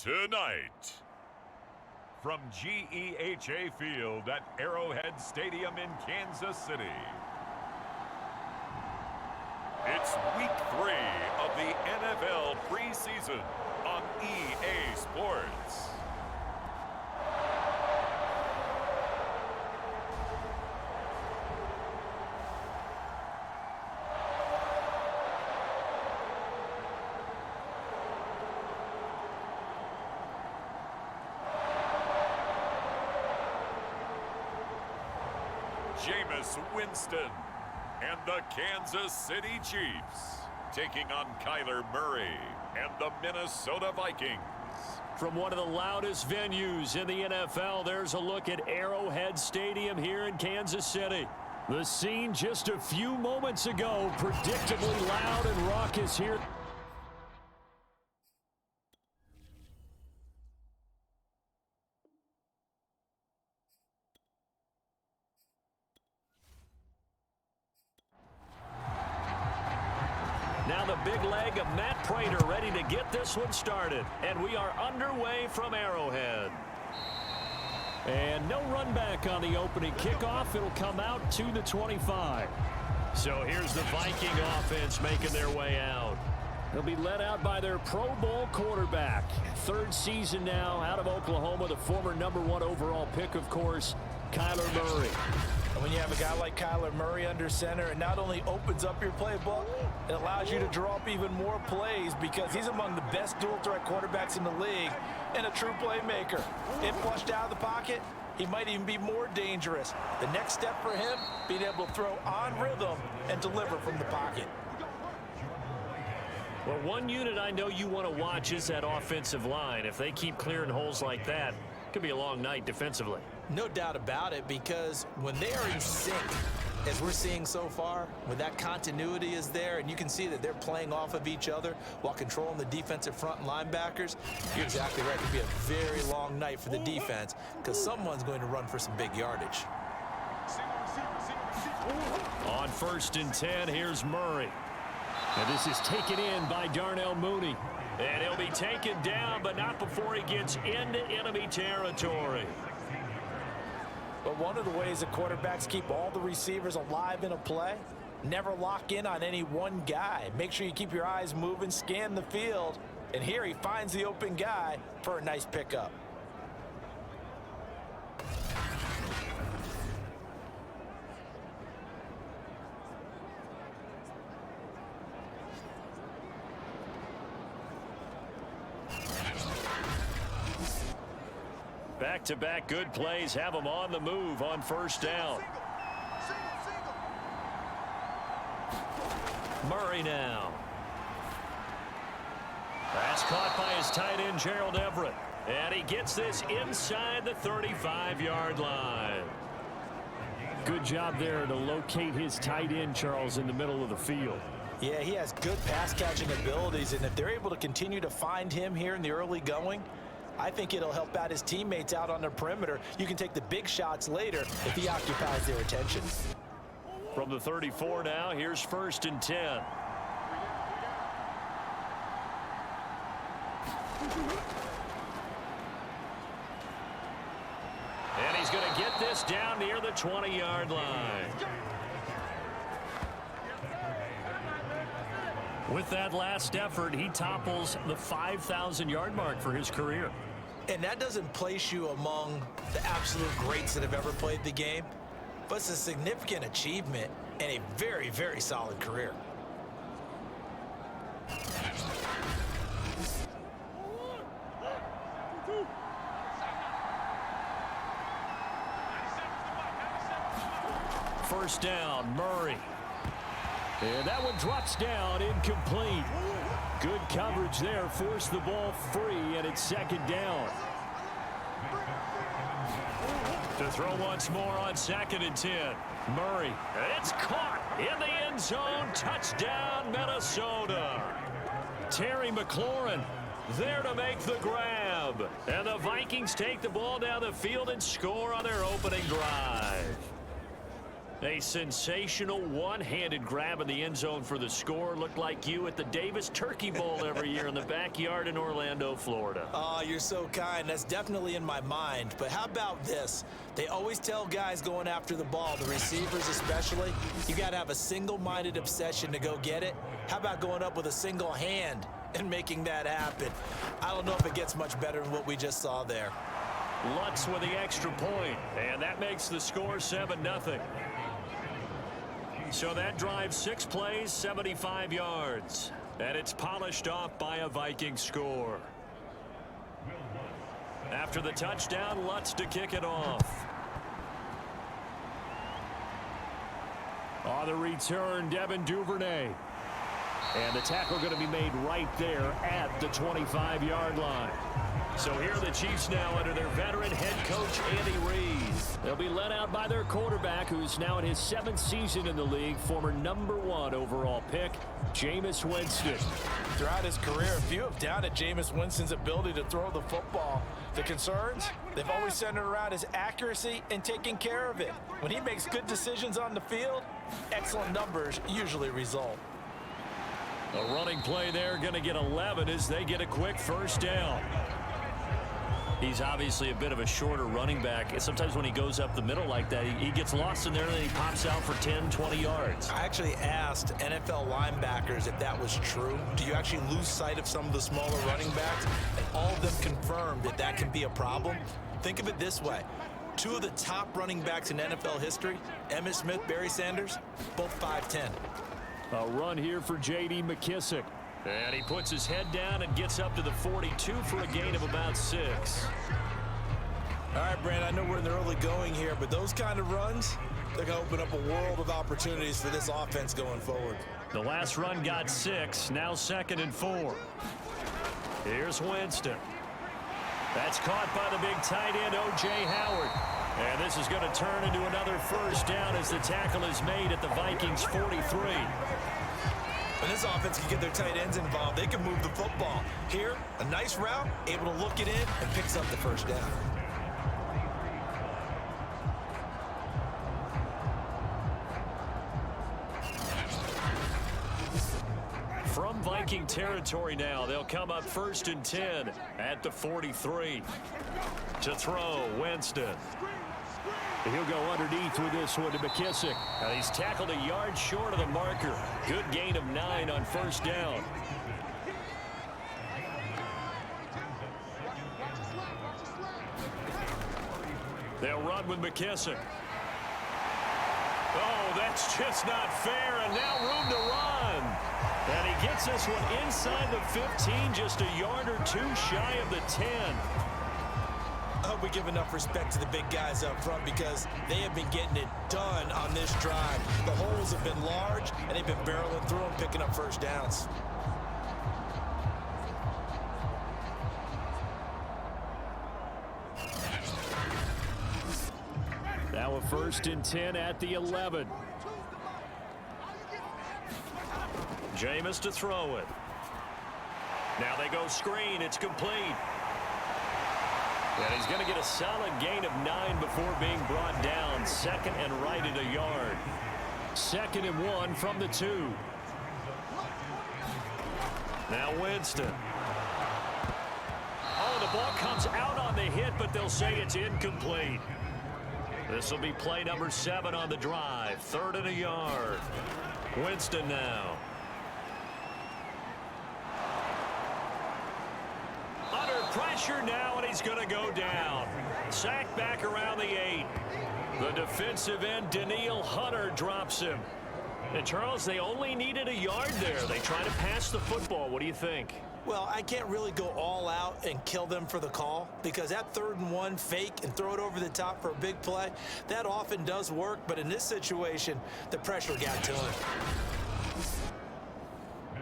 Tonight, from GEHA Field at Arrowhead Stadium in Kansas City, it's Week 3 of the NFL preseason on EA Sports. Jameis Winston and the Kansas City Chiefs taking on Kyler Murray and the Minnesota Vikings. From one of the loudest venues in the NFL, there's a look at Arrowhead Stadium here in Kansas City. The scene just a few moments ago, predictably loud and raucous here. Now the big leg of Matt Prater ready to get this one started. And we are underway from Arrowhead. And no run back on the opening kickoff. It'll come out to the 25. So here's the Viking offense making their way out. They'll be led out by their Pro Bowl quarterback. Third season now out of Oklahoma, the former #1 overall pick, of course, Kyler Murray. When you have a guy like Kyler Murray under center, it not only opens up your playbook, it allows you to draw up even more plays because he's among the best dual-threat quarterbacks in the league and a true playmaker. If flushed out of the pocket, he might even be more dangerous. The next step for him, being able to throw on rhythm and deliver from the pocket. Well, one unit I know you want to watch is that offensive line. If they keep clearing holes like that, it could be a long night defensively. No doubt about it, because when they are in sync, as we're seeing so far, when that continuity is there and you can see that they're playing off of each other while controlling the defensive front and linebackers, you're exactly right. It could be a very long night for the defense because someone's going to run for some big yardage. On 1st and 10, here's Murray. And this is taken in by Darnell Mooney. And he'll be taken down, but not before he gets into enemy territory. But one of the ways that quarterbacks keep all the receivers alive in a play, never lock in on any one guy. Make sure you keep your eyes moving, scan the field, and here he finds the open guy for a nice pickup. Back-to-back good plays have them on the move on 1st down. Murray now. Pass caught by his tight end, Gerald Everett. And he gets this inside the 35-yard line. Good job there to locate his tight end, Charles, in the middle of the field. Yeah, he has good pass-catching abilities, and if they're able to continue to find him here in the early going, I think it'll help out his teammates out on the perimeter. You can take the big shots later if he occupies their attention. From the 34 now, here's 1st and 10. And he's going to get this down near the 20-yard line. With that last effort, he topples the 5,000-yard mark for his career. And that doesn't place you among the absolute greats that have ever played the game, but it's a significant achievement and a very, very solid career. First down, Murray. And that one drops down, incomplete. Good coverage there, forced the ball free, and it's 2nd down. To throw once more on 2nd and 10. Murray, and it's caught in the end zone. Touchdown, Minnesota. Terry McLaurin there to make the grab. And the Vikings take the ball down the field and score on their opening drive. A sensational one-handed grab in the end zone for the score. Looked like you at the Davis Turkey Bowl every year in the backyard in Orlando, Florida. Oh, you're so kind. That's definitely in my mind. But how about this? They always tell guys going after the ball, the receivers especially, you got to have a single-minded obsession to go get it. How about going up with a single hand and making that happen? I don't know if it gets much better than what we just saw there. Lutz with the extra point, and that makes the score 7-0. So that drives 6 plays, 75 yards. And it's polished off by a Viking score. After the touchdown, Lutz to kick it off. On the return, Devin Duvernay. And the tackle going to be made right there at the 25-yard line. So here are the Chiefs now under their veteran head coach, Andy Reid. They'll be led out by their quarterback, who's now in his 7th season in the league, former #1 overall pick, Jameis Winston. Throughout his career, few have doubted Jameis Winston's ability to throw the football. The concerns, they've always centered around his accuracy and taking care of it. When he makes good decisions on the field, excellent numbers usually result. A running play there, going to get 11 as they get a quick first down. He's obviously a bit of a shorter running back. Sometimes when he goes up the middle like that, he gets lost in there and then he pops out for 10, 20 yards. I actually asked NFL linebackers if that was true. Do you actually lose sight of some of the smaller running backs? And all of them confirmed that that can be a problem. Think of it this way. 2 of the top running backs in NFL history, Emmitt Smith, Barry Sanders, both 5'10". A run here for J.D. McKissick. And he puts his head down and gets up to the 42 for a gain of about 6. All right, Brand, I know we're in the early going here, but those kind of runs, they're going to open up a world of opportunities for this offense going forward. The last run got 6, now 2nd and 4. Here's Winston. That's caught by the big tight end, O.J. Howard. And this is going to turn into another first down as the tackle is made at the Vikings' 43. When this offense can get their tight ends involved, they can move the football. Here, a nice route, able to look it in, and picks up the first down. From Viking territory now, they'll come up 1st and 10 at the 43. To throw, Winston. He'll go underneath with this one to McKissick. And he's tackled a yard short of the marker. Good gain of 9 on first down. They'll run with McKissick. Oh, that's just not fair, and now room to run. And he gets this one inside the 15, just a yard or 2 shy of the 10. I hope we give enough respect to the big guys up front because they have been getting it done on this drive. The holes have been large, and they've been barreling through them, picking up first downs. Now a 1st and 10 at the 11. Jameis to throw it. Now they go screen. It's complete. And he's going to get a solid gain of 9 before being brought down. 2nd and right at a yard. 2nd and 1 from the 2. Now Winston. Oh, the ball comes out on the hit, but they'll say it's incomplete. This will be play number 7 on the drive. 3rd and a yard. Winston now. Pressure now, and he's going to go down. Sacked back around the 8. The defensive end, Danielle Hunter, drops him. And, Charles, they only needed a yard there. They try to pass the football. What do you think? Well, I can't really go all out and kill them for the call because that 3rd and 1 fake and throw it over the top for a big play, that often does work. But in this situation, the pressure got to him.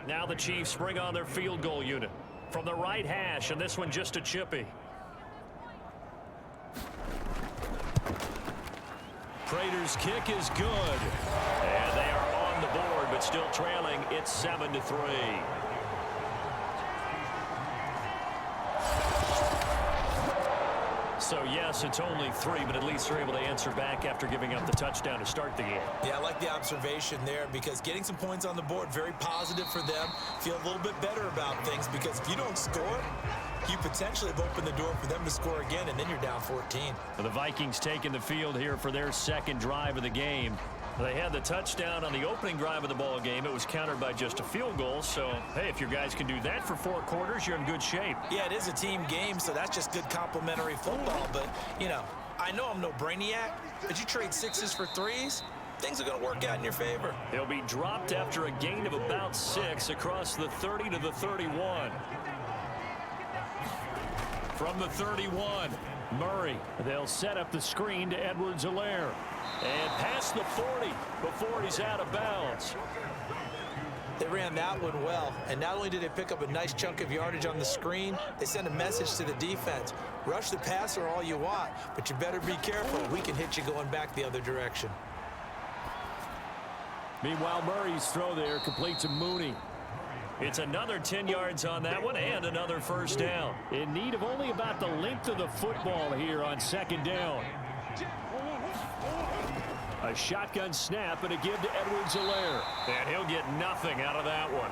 Now the Chiefs bring on their field goal unit. From the right hash, and this one just a chippy. Prater's kick is good. And they are on the board, but still trailing. It's 7-3. So, yes, it's only 3, but at least they're able to answer back after giving up the touchdown to start the game. Yeah, I like the observation there because getting some points on the board, very positive for them. Feel a little bit better about things because if you don't score, you potentially have opened the door for them to score again, and then you're down 14. The Vikings taking the field here for their second drive of the game. They had the touchdown on the opening drive of the ball game. It was countered by just a field goal. So, hey, if your guys can do that for 4 quarters, you're in good shape. Yeah, it is a team game, so that's just good complimentary football. But, you know, I know I'm no brainiac, but you trade 6s for 3s, things are going to work out in your favor. He'll be dropped after a gain of about 6 across the 30 to the 31. From the 31, Murray. They'll set up the screen to Edwards-Helaire. And past the 40 before he's out of bounds. They ran that one well, and not only did they pick up a nice chunk of yardage on the screen, they sent a message to the defense. Rush the passer all you want, but you better be careful. We can hit you going back the other direction. Meanwhile, Murray's throw there complete to Mooney. It's another 10 yards on that one and another first down. In need of only about the length of the football here on second down. A shotgun snap and a give to Edwards-Helaire. And he'll get nothing out of that one.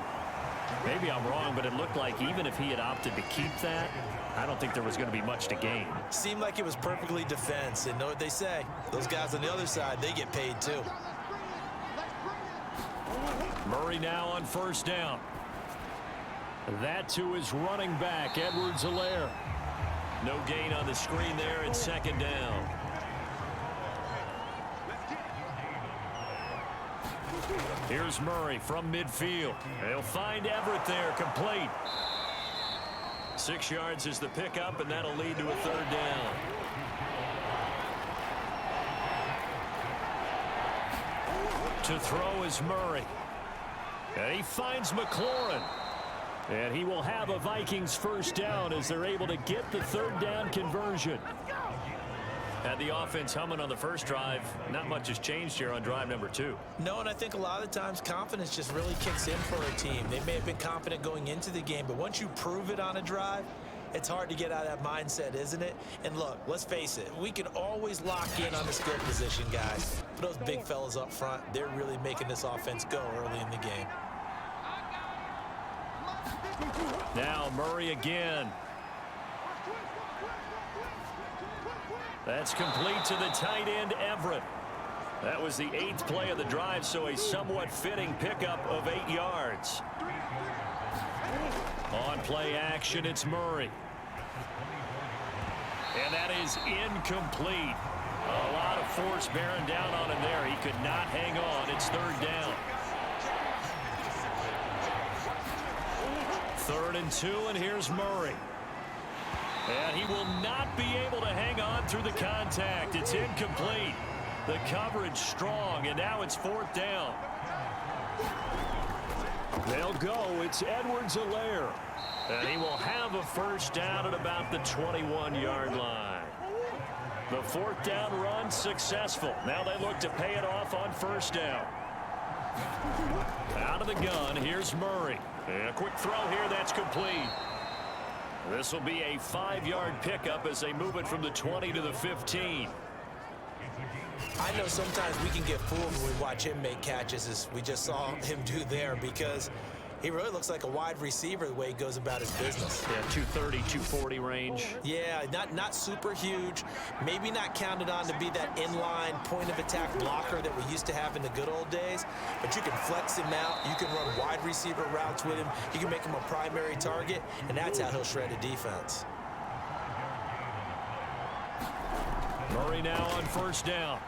Maybe I'm wrong, but it looked like even if he had opted to keep that, I don't think there was going to be much to gain. Seemed like it was perfectly defense. And know what they say? Those guys on the other side, they get paid too. Murray now on first down. That to his running back, Edwards-Helaire. No gain on the screen there at second down. Here's Murray from midfield. They'll find Everett there, complete. 6 yards is the pickup, and that'll lead to a third down. To throw is Murray. And he finds McLaurin. And he will have a Vikings first down as they're able to get the third down conversion. Had the offense humming on the first drive. Not much has changed here on drive number 2. No, and I think a lot of times confidence just really kicks in for a team. They may have been confident going into the game, but once you prove it on a drive, it's hard to get out of that mindset, isn't it? And look, let's face it, we can always lock in on the skill position, guys. But those big fellas up front, they're really making this offense go early in the game. Now Murray again. That's complete to the tight end, Everett. That was the 8th play of the drive, so a somewhat fitting pickup of 8 yards. On play action, it's Murray. And that is incomplete. A lot of force bearing down on him there. He could not hang on. It's third down. 3rd and 2, and here's Murray. And he will not be able to hang on through the contact. It's incomplete. The coverage strong, and now it's 4th down. They'll go. It's Edwards-Helaire. And he will have a first down at about the 21-yard line. The 4th down run successful. Now they look to pay it off on first down. Out of the gun, here's Murray. And a quick throw here, that's complete. This will be a 5-yard pickup as they move it from the 20 to the 15. I know sometimes we can get fooled when we watch him make catches, as we just saw him do there, because he really looks like a wide receiver the way he goes about his business. Yeah, 230, 240 range. Yeah, not super huge. Maybe not counted on to be that inline point-of-attack blocker that we used to have in the good old days. But you can flex him out. You can run wide receiver routes with him. You can make him a primary target, and that's how he'll shred a defense. Murray now on first down.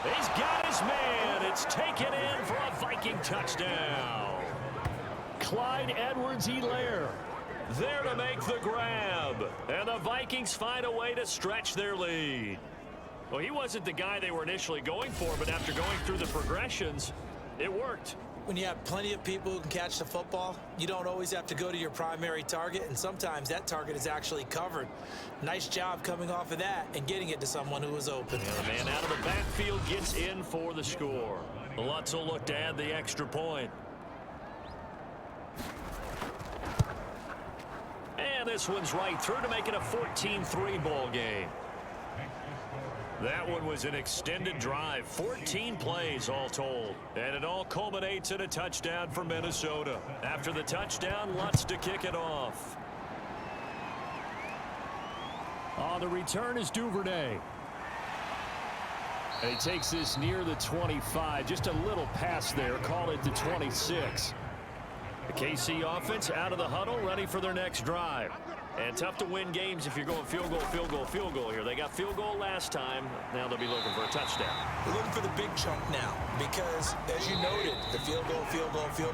He's got his man. It's taken in for a Viking touchdown. Clyde Edwards-Helaire there to make the grab. And the Vikings find a way to stretch their lead. Well, he wasn't the guy they were initially going for, but after going through the progressions, it worked. When you have plenty of people who can catch the football, you don't always have to go to your primary target, and sometimes that target is actually covered. Nice job coming off of that and getting it to someone who was open. And the man out of the backfield gets in for the score. The Lutz will look to add the extra point. And this this one's right through to make it a 14-3 ball game. That one was an extended drive, 14 plays all told. And it all culminates in a touchdown for Minnesota. After the touchdown, Lutz to kick it off. On the return is Duvernay. And he takes this near the 25. Just a little pass there. Call it the 26. The KC offense out of the huddle, ready for their next drive. And tough to win games if you're going field goal, field goal, field goal here. They got field goal last time. Now they'll be looking for a touchdown. They're looking for the big chunk now because, as you noted, the field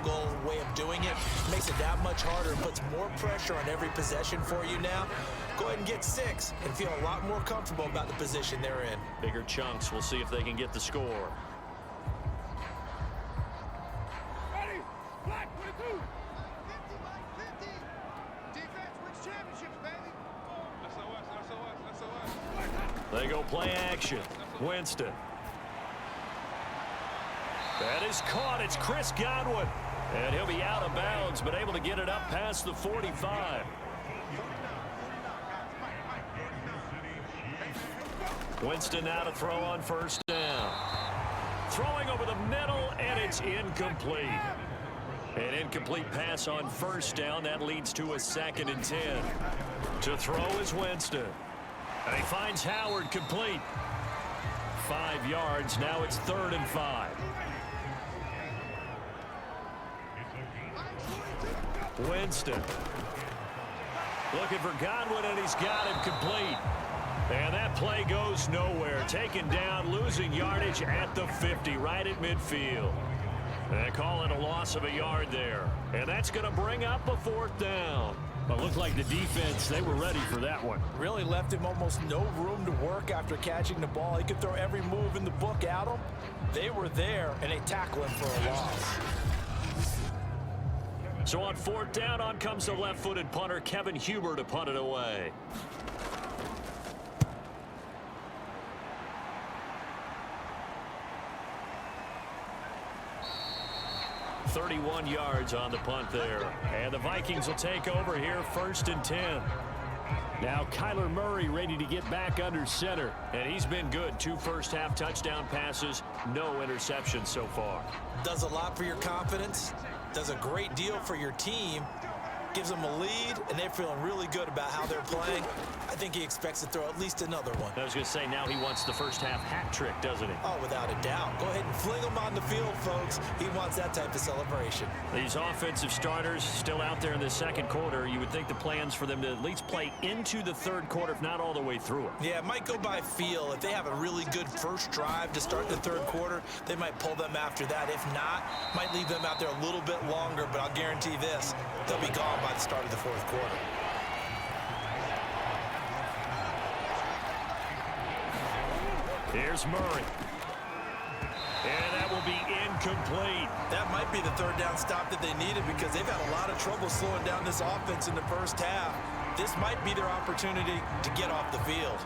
goal way of doing it makes it that much harder and puts more pressure on every possession for you now. Go ahead and get 6 and feel a lot more comfortable about the position they're in. Bigger chunks. We'll see if they can get the score. Ready? Black, 22. 50 by 50. Defense wins championships, baby. That's so. They go play action. Winston. That is caught. It's Chris Godwin. And he'll be out of bounds, but able to get it up past the 45. Winston now to throw on first down. Throwing over the middle, and it's incomplete. An incomplete pass on first down. That leads to a 2nd and 10. To throw is Winston. And he finds Howard complete. 5 yards. Now it's 3rd and 5. Winston. Looking for Godwin, and he's got him complete. And that play goes nowhere. Taken down, losing yardage at the 50, right at midfield. They call it a loss of a yard there. And that's going to bring up a 4th down. But looked like the defense, they were ready for that one. Really left him almost no room to work after catching the ball. He could throw every move in the book at him. They were there, and they tackle him for a loss. So on 4th down, on comes the left-footed punter, Kevin Huber, to punt it away. 31 yards on the punt there. And the Vikings will take over here, 1st and 10. Now Kyler Murray ready to get back under center. And he's been good. 2 first-half touchdown passes, no interceptions so far. Does a lot for your confidence. Does a great deal for your team. Gives them a lead, and they're feeling really good about how they're playing. I think he expects to throw at least another one. I was going to say, now he wants the first-half hat trick, doesn't he? Oh, without a doubt. Go ahead and fling him on the field, folks. He wants that type of celebration. These offensive starters still out there in the 2nd quarter. You would think the plans for them to at least play into the 3rd quarter, if not all the way through it. Yeah, it might go by feel. If they have a really good first drive to start the 3rd quarter, they might pull them after that. If not, might leave them out there a little bit longer, but I'll guarantee this, they'll be gone by the start of the 4th quarter. Here's Murray. And that will be incomplete. That might be the 3rd down stop that they needed because they've had a lot of trouble slowing down this offense in the first half. This might be their opportunity to get off the field.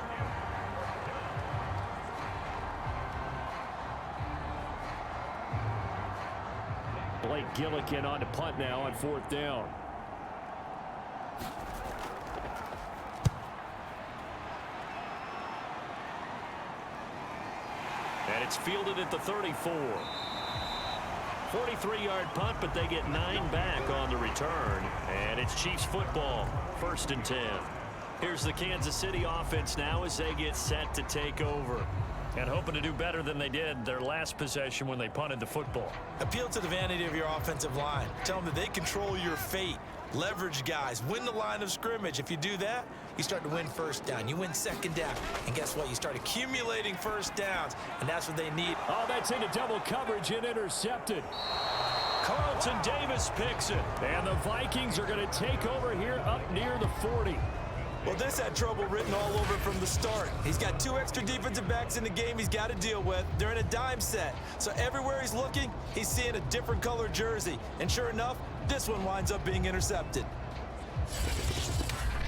Blake Gillikin on to punt now on 4th down. And it's fielded at the 34. 43-yard punt, but they get 9 back on the return. And it's Chiefs football, 1st and 10. Here's the Kansas City offense now as they get set to take over. And hoping to do better than they did their last possession when they punted the football. Appeal to the vanity of your offensive line. Tell them that they control your fate. Leverage guys. Win the line of scrimmage. If you do that, you start to win 1st down. You win 2nd down. And guess what? You start accumulating 1st downs. And that's what they need. Oh, that's into double coverage and intercepted. Carlton Davis picks it. And the Vikings are going to take over here up near the 40. Well, this had trouble written all over from the start. He's got 2 extra defensive backs in the game he's got to deal with. They're in a dime set. So everywhere he's looking, he's seeing a different color jersey. And sure enough, this one winds up being intercepted.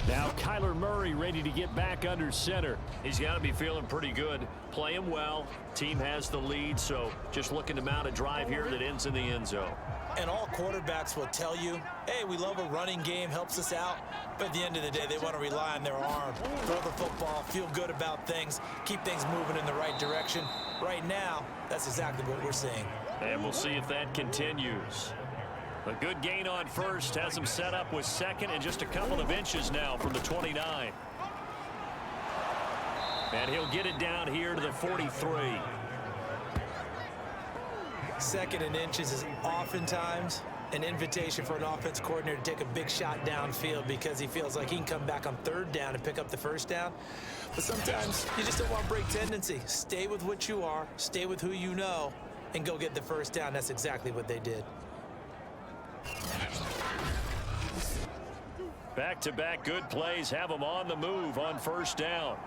Now Kyler Murray ready to get back under center. He's got to be feeling pretty good. Playing well. Team has the lead, so just looking to mount a drive here that ends in the end zone. And all quarterbacks will tell you, hey, we love a running game, helps us out. But at the end of the day, they want to rely on their arm, throw the football, feel good about things, keep things moving in the right direction. Right now, that's exactly what we're seeing. And we'll see if that continues. A good gain on first has him set up with second and just a couple of inches now from the 29. And he'll get it down here to the 43. Second and inches is oftentimes an invitation for an offense coordinator to take a big shot downfield because he feels like he can come back on third down and pick up the first down. But sometimes you just don't want to break tendency. Stay with what you are, stay with who you know, and go get the first down. That's exactly what they did. Back-to-back good plays have them on the move on first down.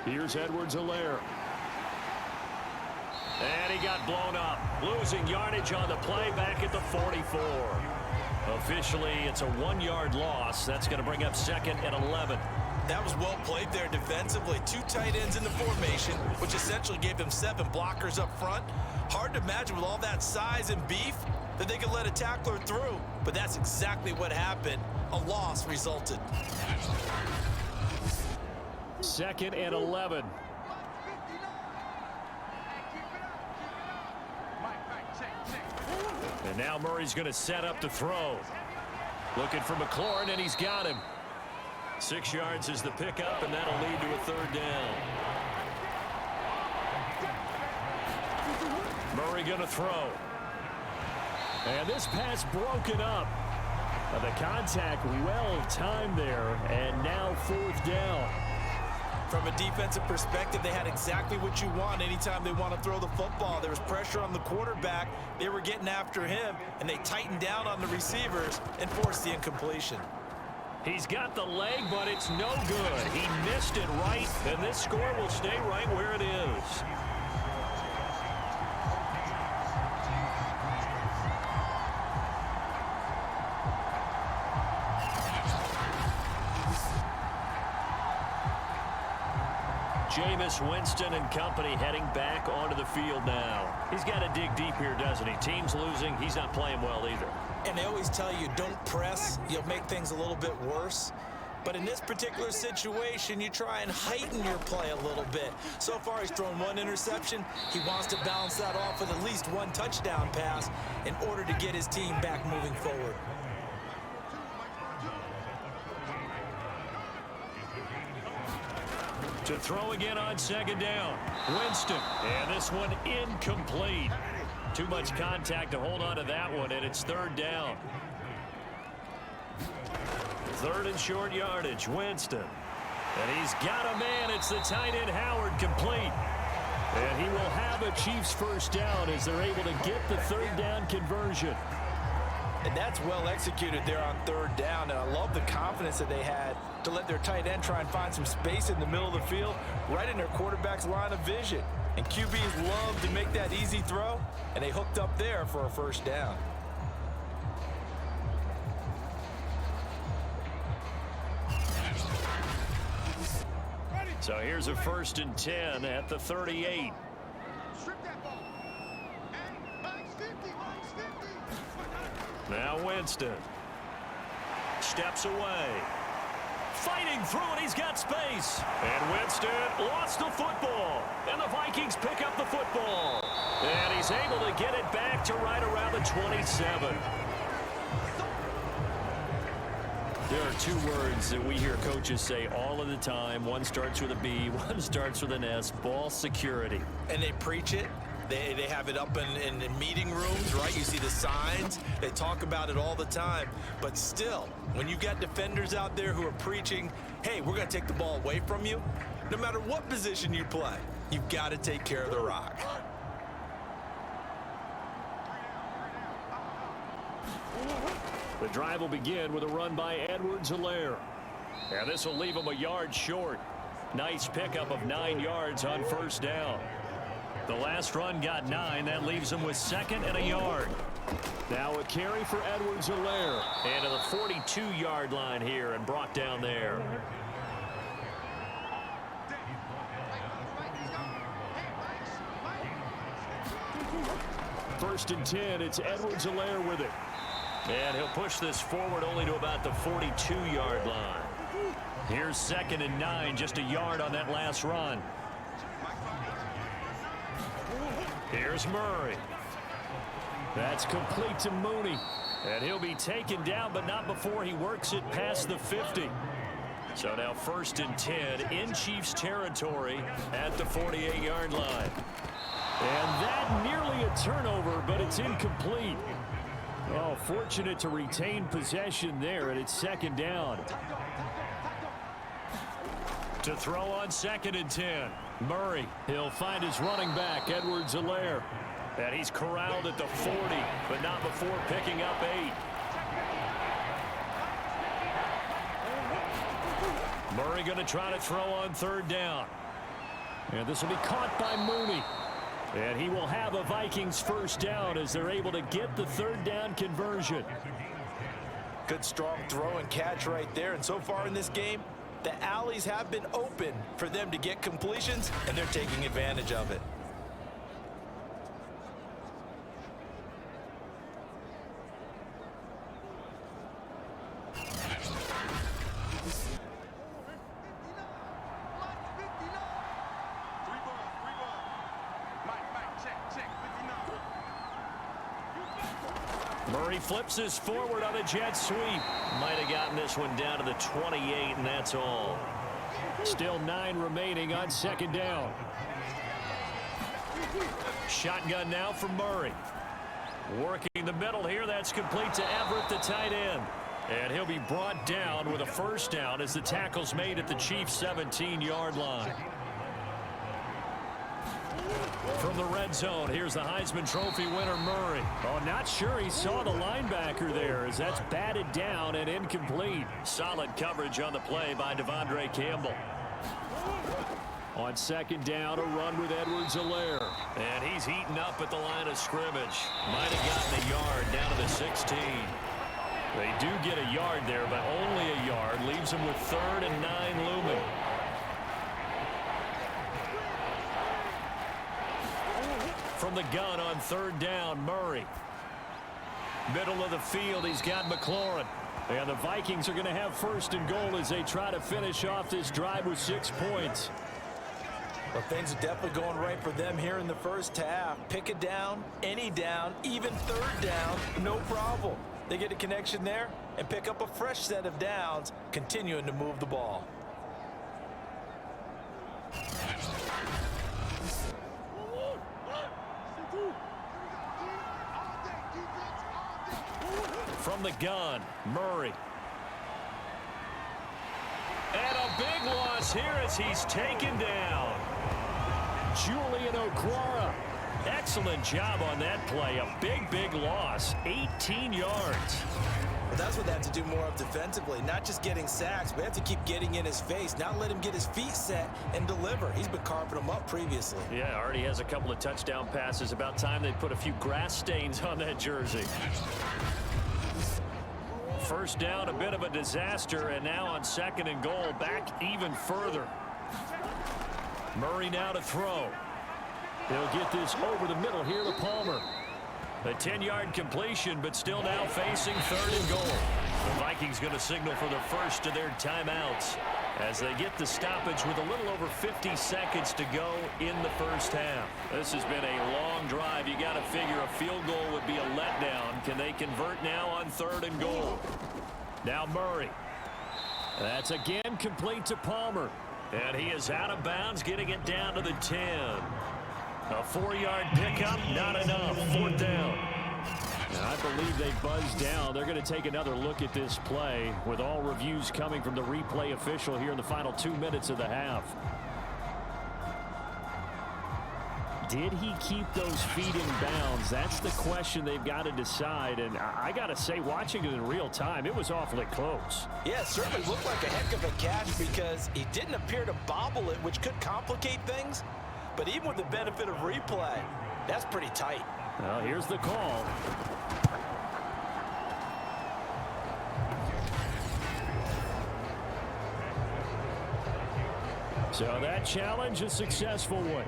Here's Edwards-Helaire. And he got blown up. Losing yardage on the play back at the 44. Officially, it's a 1-yard loss. That's going to bring up second and 11. That was well played there defensively. 2 tight ends in the formation, which essentially gave them 7 blockers up front. Hard to imagine with all that size and beef that they could let a tackler through. But that's exactly what happened. A loss resulted. Second and 11. And now Murray's going to set up to throw. Looking for McLaurin, and he's got him. 6 yards is the pickup, and that'll lead to a third down. Murray going to throw. And this pass broken up. The contact well timed there, and now fourth down. From a defensive perspective, they had exactly what you want anytime they want to throw the football. There was pressure on the quarterback. They were getting after him, and they tightened down on the receivers and forced the incompletion. He's got the leg, but it's no good. He missed it right, and this score will stay right where it is. Jameis Winston and company heading back onto the field now. He's got to dig deep here, doesn't he? Team's losing. He's not playing well either. And they always tell you, don't press. You'll make things a little bit worse. But in this particular situation, you try and heighten your play a little bit. So far, he's thrown 1 interception. He wants to balance that off with at least 1 touchdown pass in order to get his team back moving forward. To throw again on second down. Winston. And this one incomplete. Too much contact to hold on to that one, and it's third down. Third and short yardage. Winston. And he's got a man. It's the tight end Howard complete. And he will have a Chiefs first down as they're able to get the third down conversion. And that's well executed there on third down. And I love the confidence that they had to let their tight end try and find some space in the middle of the field, right in their quarterback's line of vision. And QBs love to make that easy throw, and they hooked up there for a first down. So here's a 1st and 10 at the 38. Now Winston steps away. Fighting through it, he's got space. And Winston lost the football. And the Vikings pick up the football. And he's able to get it back to right around the 27. There are 2 words that we hear coaches say all of the time. One starts with a B, one starts with an S. Ball security. And they preach it. They have it up in meeting rooms, right? You see the signs. They talk about it all the time. But still, when you got defenders out there who are preaching, hey, we're going to take the ball away from you, no matter what position you play, you've got to take care of the rock. The drive will begin with a run by Edwards-Helaire. And this will leave him a yard short. Nice pickup of 9 yards on first down. The last run got 9. That leaves him with 2nd and a yard. Now a carry for Edwards-Helaire. And to the 42-yard line here and brought down there. 1st and 10. It's Edwards-Helaire with it. And he'll push this forward only to about the 42-yard line. Here's 2nd and 9, just a yard on that last run. Here's Murray. That's complete to Mooney. And he'll be taken down, but not before he works it past the 50. So now 1st and 10 in Chiefs territory at the 48-yard line. And that nearly a turnover, but it's incomplete. Oh, fortunate to retain possession there, and it's 2nd down. To throw on 2nd and 10. Murray, he'll find his running back, Edwards-Helaire. And he's corralled at the 40, but not before picking up 8. Murray going to try to throw on 3rd down. And this will be caught by Mooney. And he will have a Vikings 1st down as they're able to get the 3rd down conversion. Good strong throw and catch right there. And so far in this game, the alleys have been open for them to get completions, and they're taking advantage of it. Murray flips this forward on a jet sweep. Might have gotten this one down to the 28, and that's all. Still 9 remaining on 2nd down. Shotgun now for Murray. Working the middle here. That's complete to Everett, the tight end. And he'll be brought down with a 1st down as the tackle's made at the Chiefs' 17-yard line. From the red zone, here's the Heisman Trophy winner, Murray. Oh, not sure he saw the linebacker there as that's batted down and incomplete. Solid coverage on the play by Devondre Campbell. On 2nd down, a run with Edwards-Helaire. And he's heating up at the line of scrimmage. Might have gotten a yard down to the 16. They do get a yard there, but only a yard. Leaves them with 3rd and 9 looming. From the gun on 3rd down, Murray. Middle of the field, he's got McLaurin. And the Vikings are going to have 1st and goal as they try to finish off this drive with 6 points. Well, things are definitely going right for them here in the 1st half. Pick it down, any down, even 3rd down, no problem. They get a connection there and pick up a fresh set of downs, continuing to move the ball. From the gun, Murray. And a big loss here as he's taken down. Julian Okwara. Excellent job on that play. A big loss. 18 yards. Well, that's what they have to do more of defensively. Not just getting sacks, but they have to keep getting in his face. Not let him get his feet set and deliver. He's been carving them up previously. Yeah, already has a couple of touchdown passes. About time they put a few grass stains on that jersey. 1st down, a bit of a disaster, and now on 2nd and goal, back even further. Murray now to throw. He'll get this over the middle here to Palmer. A 10-yard completion, but still now facing 3rd and goal. The Vikings going to signal for the 1st of their timeouts as they get the stoppage with a little over 50 seconds to go in the 1st half. This has been a long drive. You got to figure a field goal would be a letdown. Can they convert now on 3rd and goal? Now Murray. That's again complete to Palmer. And he is out of bounds, getting it down to the 10. A 4-yard pickup, not enough. 4th down. And I believe they buzzed down. They're going to take another look at this play with all reviews coming from the replay official here in the final 2 minutes of the half. Did he keep those feet in bounds? That's the question they've got to decide. And I got to say, watching it in real time, it was awfully close. Yeah, it certainly looked like a heck of a catch because he didn't appear to bobble it, which could complicate things. But even with the benefit of replay, that's pretty tight. Well, here's the call. So that challenge, a successful one.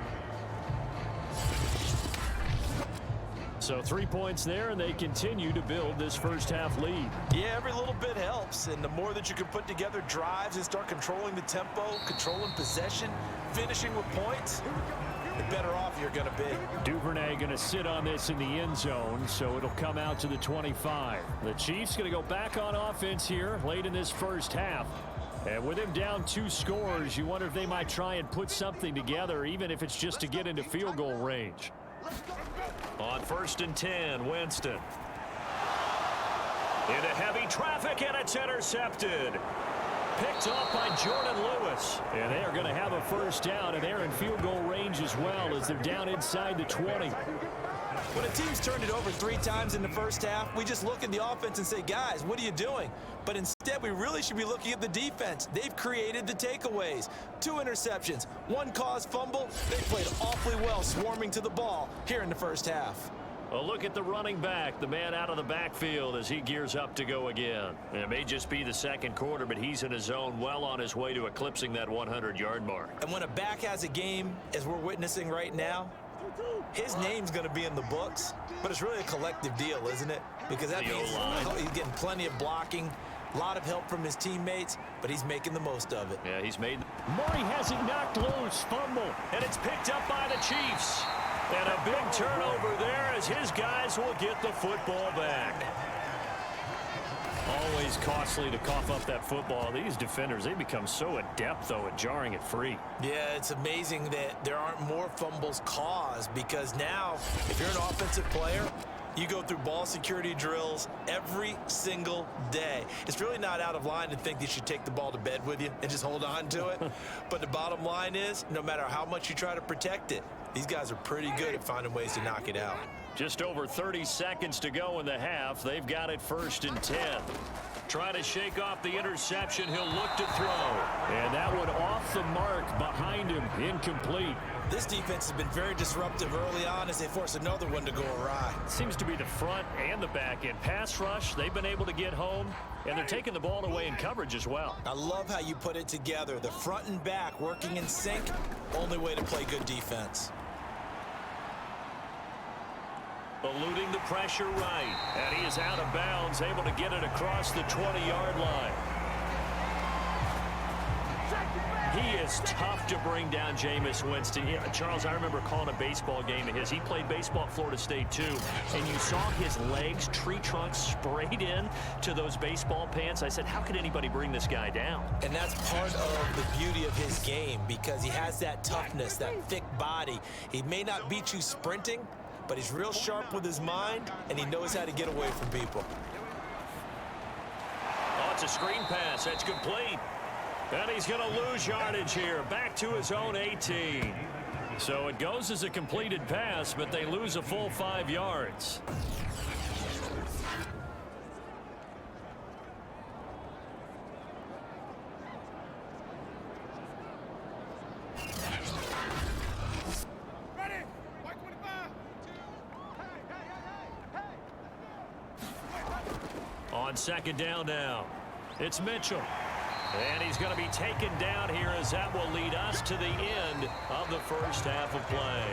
So 3 points there, and they continue to build this first half lead. Yeah, every little bit helps, and the more that you can put together drives and start controlling the tempo, controlling possession, finishing with points, the better off you're going to be. Duvernay going to sit on this in the end zone, so it'll come out to the 25. The Chiefs going to go back on offense here late in this first half. And with him down 2 scores, you wonder if they might try and put something together, even if it's just to get into field goal range. On 1st and 10, Winston. Into heavy traffic, and it's intercepted. Picked off by Jordan Lewis. And they are going to have a first down, and they're in field goal range as well as they're down inside the 20. When a team's turned it over 3 times in the first half, we just look at the offense and say, guys, what are you doing? But instead, we really should be looking at the defense. They've created the takeaways. 2 interceptions, 1 caused fumble. They played awfully well swarming to the ball here in the first half. A look at the running back, the man out of the backfield as he gears up to go again. And it may just be the second quarter, but he's in his zone, well on his way to eclipsing that 100-yard mark. And when a back has a game, as we're witnessing right now, his name's going to be in the books, but it's really a collective deal, isn't it? Because that means he's getting plenty of blocking, a lot of help from his teammates, but he's making the most of it. Yeah, he's made. Murray has it knocked loose, fumble, and it's picked up by the Chiefs. And a big turnover there as his guys will get the football back. Always costly to cough up that football. These defenders, they become so adept, though, at jarring it free. Yeah, it's amazing that there aren't more fumbles caused, because now, if you're an offensive player, you go through ball security drills every single day. It's really not out of line to think you should take the ball to bed with you and just hold on to it. But the bottom line is, no matter how much you try to protect it, these guys are pretty good at finding ways to knock it out. Just over 30 seconds to go in the half. They've got it 1st and 10. Try to shake off the interception. He'll look to throw. And that one off the mark behind him. Incomplete. This defense has been very disruptive early on as they force another one to go awry. Seems to be the front and the back end. Pass rush, they've been able to get home, and they're taking the ball away in coverage as well. I love how you put it together. The front and back working in sync, only way to play good defense. Eluding the pressure right, and he is out of bounds, able to get it across the 20-yard line. He is tough to bring down, Jameis Winston. Yeah, Charles, I remember calling a baseball game of his. He played baseball at Florida State, too, and you saw his legs, tree trunks sprayed in to those baseball pants. I said, how could anybody bring this guy down? And that's part of the beauty of his game, because he has that toughness, that thick body. He may not beat you sprinting, but he's real sharp with his mind, and he knows how to get away from people. Oh, it's a screen pass. That's complete. And he's going to lose yardage here. Back to his own 18. So it goes as a completed pass, but they lose a full 5 yards. On 2nd down now, it's Mitchell. And he's going to be taken down here as that will lead us to the end of the first half of play.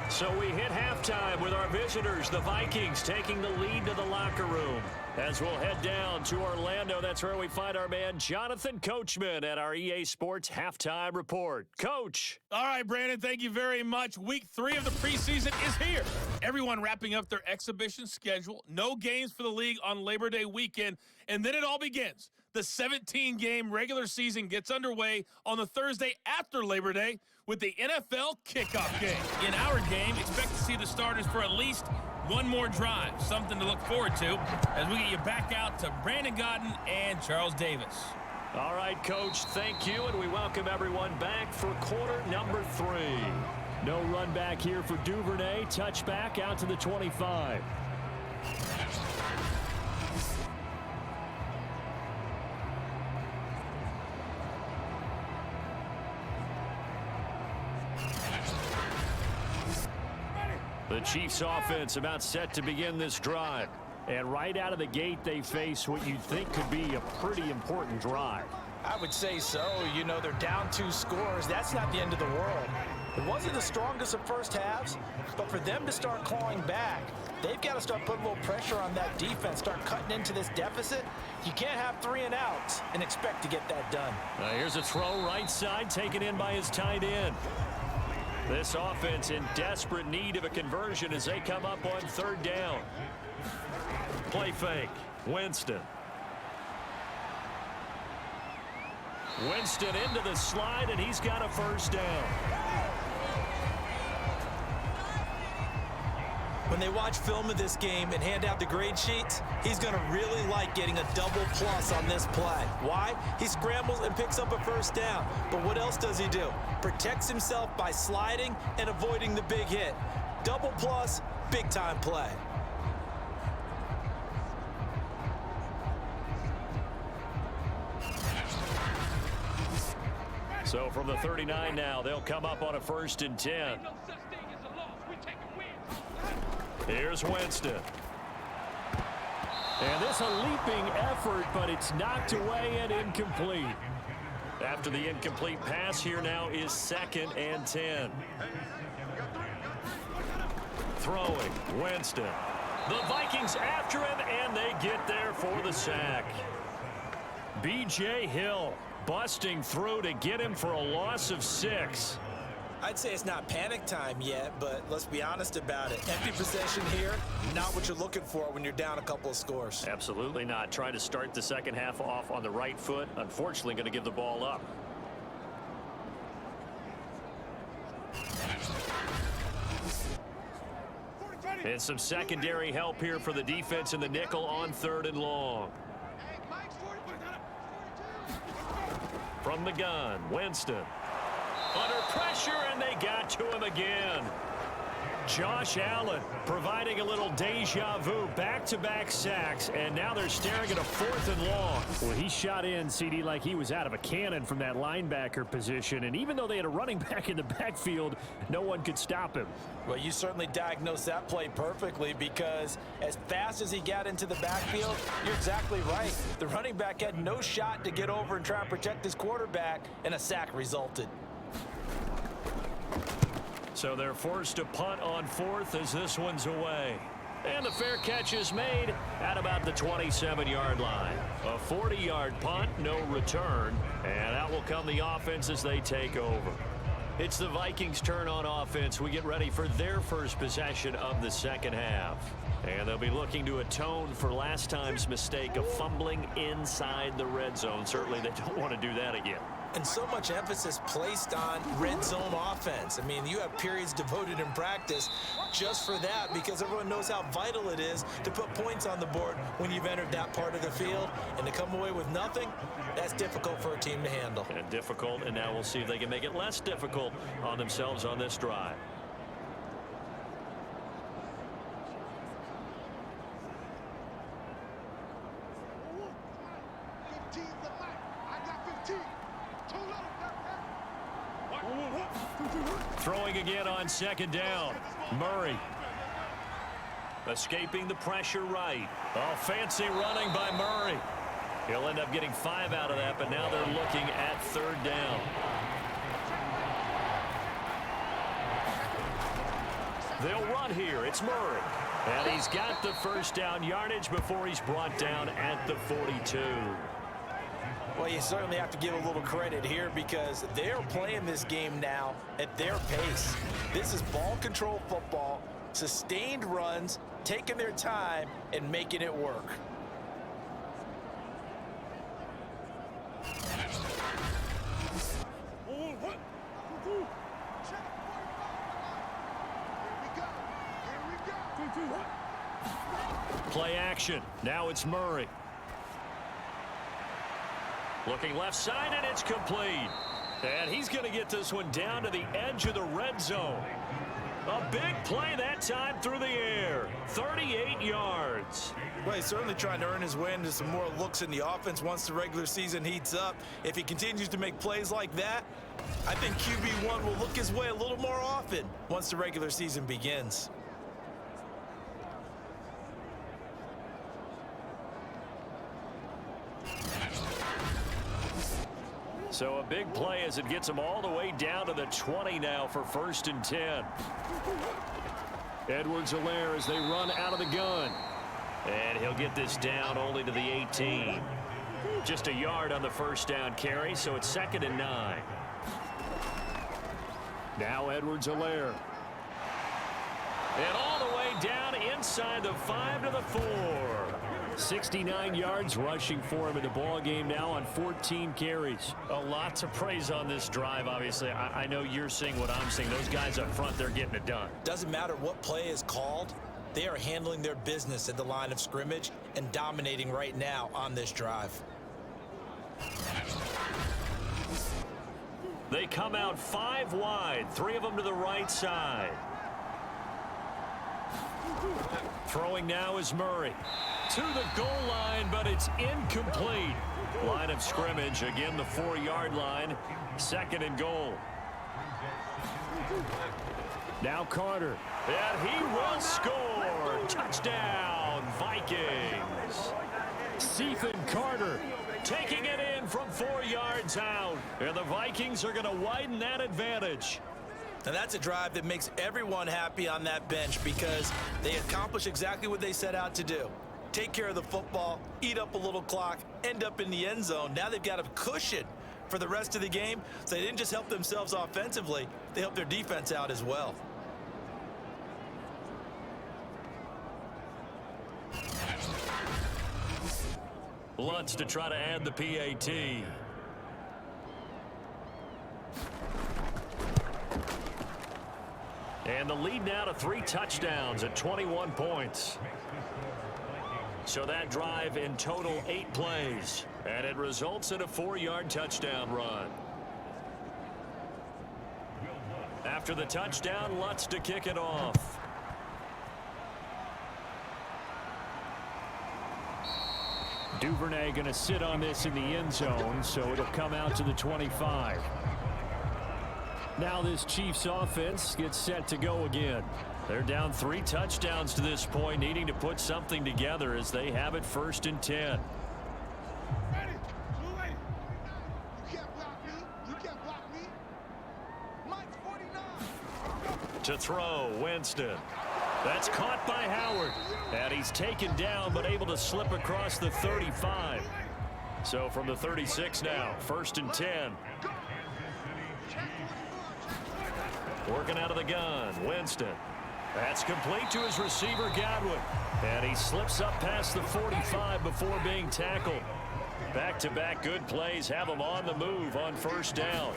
So we hit halftime with our visitors, the Vikings, taking the lead to the locker room. As we'll head down to Orlando, that's where we find our man Jonathan Coachman at our EA Sports Halftime Report. Coach. All right, Brandon, thank you very much. Week 3 of the preseason is here. Everyone wrapping up their exhibition schedule. No games for the league on Labor Day weekend, and then it all begins. The 17-game regular season gets underway on the Thursday after Labor Day with the NFL kickoff game. In our game, expect to see the starters for at least one more drive, something to look forward to as we get you back out to Brandon Godden and Charles Davis. All right, Coach, thank you, and we welcome everyone back for quarter number 3. No run back here for Duvernay. Touchback out to the 25. The Chiefs offense about set to begin this drive. And right out of the gate, they face what you'd think could be a pretty important drive. I would say so. You know, they're down 2 scores. That's not the end of the world. It wasn't the strongest of first halves, but for them to start clawing back, they've got to start putting a little pressure on that defense, start cutting into this deficit. You can't have 3 and outs and expect to get that done. Here's a throw right side, taken in by his tight end. This offense in desperate need of a conversion as they come up on 3rd down. Play fake. Winston. Winston into the slide, and he's got a 1st down. When they watch film of this game and hand out the grade sheets, he's going to really like getting a double plus on this play. Why? He scrambles and picks up a 1st down. But what else does he do? Protects himself by sliding and avoiding the big hit. Double plus, big time play. So from the 39 now, they'll come up on a 1st and 10. Here's Winston. And this a leaping effort, but it's knocked away and incomplete. After the incomplete pass, here now is 2nd and 10. Throwing, Winston. The Vikings after him, and they get there for the sack. B.J. Hill busting through to get him for a loss of 6. I'd say it's not panic time yet, but let's be honest about it. Empty possession here, not what you're looking for when you're down a couple of scores. Absolutely not. Trying to start the second half off on the right foot. Unfortunately, going to give the ball up. And some secondary help here for the defense in the nickel on 3rd and long. From the gun, Winston. Under pressure, and they got to him again. Josh Allen providing a little deja vu, back-to-back sacks, and now they're staring at a 4th and long. Well, he shot in, CD, like he was out of a cannon from that linebacker position, and even though they had a running back in the backfield, no one could stop him. Well, you certainly diagnosed that play perfectly, because as fast as he got into the backfield, you're exactly right. The running back had no shot to get over and try and protect his quarterback, and a sack resulted. So they're forced to punt on 4th as this one's away. And the fair catch is made at about the 27-yard line. A 40-yard punt, no return. And out will come the offense as they take over. It's the Vikings' turn on offense. We get ready for their first possession of the second half. And they'll be looking to atone for last time's mistake of fumbling inside the red zone. Certainly they don't want to do that again. And so much emphasis placed on red zone offense. I mean, you have periods devoted in practice just for that, because everyone knows how vital it is to put points on the board when you've entered that part of the field. And to come away with nothing, that's difficult for a team to handle. And difficult, and now we'll see if they can make it less difficult on themselves on this drive. Throwing again on 2nd down. Murray. Escaping the pressure right. Oh, fancy running by Murray. He'll end up getting 5 out of that, but now they're looking at 3rd down. They'll run here. It's Murray. And he's got the 1st down yardage before he's brought down at the 42. Well, you certainly have to give a little credit here, because they're playing this game now at their pace. This is ball control football, sustained runs, taking their time and making it work. Play action. Now it's Murray. Looking left side, and it's complete. And he's going to get this one down to the edge of the red zone. A big play that time through the air. 38 yards. Well, he's certainly trying to earn his way into some more looks in the offense once the regular season heats up. If he continues to make plays like that, I think QB1 will look his way a little more often once the regular season begins. So a big play as it gets them all the way down to the 20 now for 1st and 10. Edwards-Helaire as they run out of the gun. And he'll get this down only to the 18. Just a yard on the first down carry, so it's 2nd and 9. Now Edwards-Helaire. And all the way down inside the 5 to the 4. 69 yards rushing for him in the ball game now on 14 carries. A lot to praise on this drive, obviously. I know you're seeing what I'm seeing. Those guys up front, they're getting it done. Doesn't matter what play is called. They are handling their business at the line of scrimmage and dominating right now on this drive. They come out 5 wide, 3 of them to the right side. Throwing now is Murray. To the goal line, but it's incomplete. Line of scrimmage, again the 4-yard line. 2nd and goal. Now Carter. And he will score. Touchdown, Vikings. Stephen Carter taking it in from 4 yards out. And the Vikings are going to widen that advantage. And that's a drive that makes everyone happy on that bench because they accomplish exactly what they set out to do. Take care of the football, eat up a little clock, end up in the end zone. Now they've got a cushion for the rest of the game. So they didn't just help themselves offensively, they helped their defense out as well. Lutz to try to add the PAT. And the lead now to 3 touchdowns at 21 points. So that drive in total 8 plays. And it results in a 4-yard touchdown run. After the touchdown, Lutz to kick it off. Duvernay going to sit on this in the end zone, so it'll come out to the 25. Now this Chiefs offense gets set to go again. They're down 3 touchdowns to this point, needing to put something together as they have it 1st and 10. Ready. Blue lady. You can't block me. You can't block me. Mike's 49. To throw, Winston. That's caught by Howard. And he's taken down, but able to slip across the 35. So from the 36 now, 1st and 10. Working out of the gun, Winston. That's complete to his receiver, Godwin. And he slips up past the 45 before being tackled. Back-to-back good plays have him on the move on 1st down.